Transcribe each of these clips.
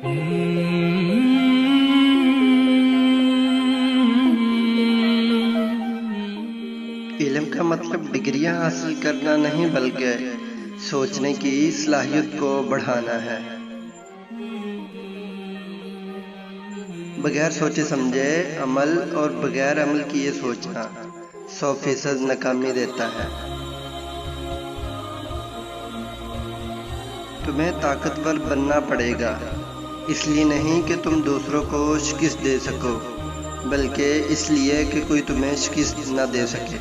इल्म का मतलब डिग्रियां हासिल करना नहीं, बल्कि सोचने की सलाहियत को बढ़ाना है। बगैर सोचे समझे अमल और बगैर अमल किए सोचना 100% नाकामी देता है। तुम्हें ताकतवर बनना पड़ेगा, इसलिए नहीं कि तुम दूसरों को शिकस्त दे सको, बल्कि इसलिए कि कोई तुम्हें शिकस्त न दे सके।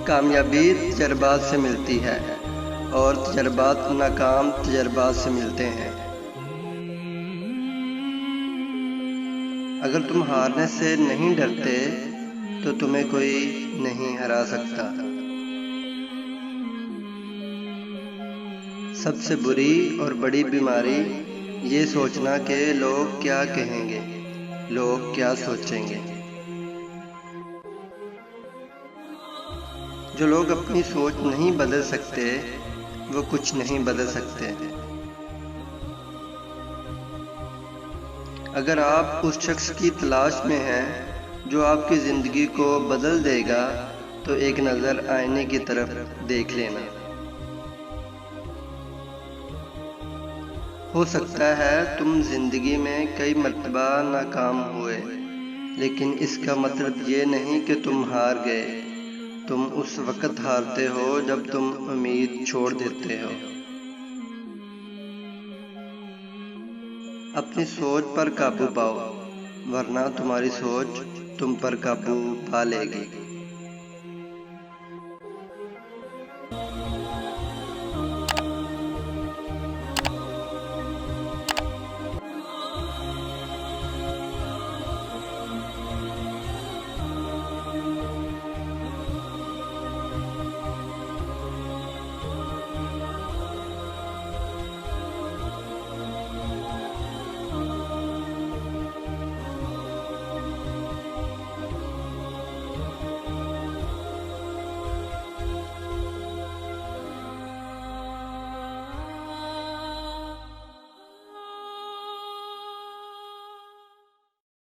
कामयाबी तजर्बात से मिलती है और तजर्बात नाकाम तजर्बात से मिलते हैं। अगर तुम हारने से नहीं डरते तो तुम्हें कोई नहीं हरा सकता। सबसे बुरी और बड़ी बीमारी ये सोचना कि लोग क्या कहेंगे, लोग क्या सोचेंगे। जो लोग अपनी सोच नहीं बदल सकते वो कुछ नहीं बदल सकते। अगर आप उस शख्स की तलाश में हैं जो आपकी ज़िंदगी को बदल देगा, तो एक नज़र आईने की तरफ देख लेना। हो सकता है तुम ज़िंदगी में कई मर्तबा नाकाम हुए, लेकिन इसका मतलब ये नहीं कि तुम हार गए। तुम उस वक़्त हारते हो जब तुम उम्मीद छोड़ देते हो। अपनी सोच पर काबू पाओ, वरना तुम्हारी सोच तुम पर काबू पा लेगी।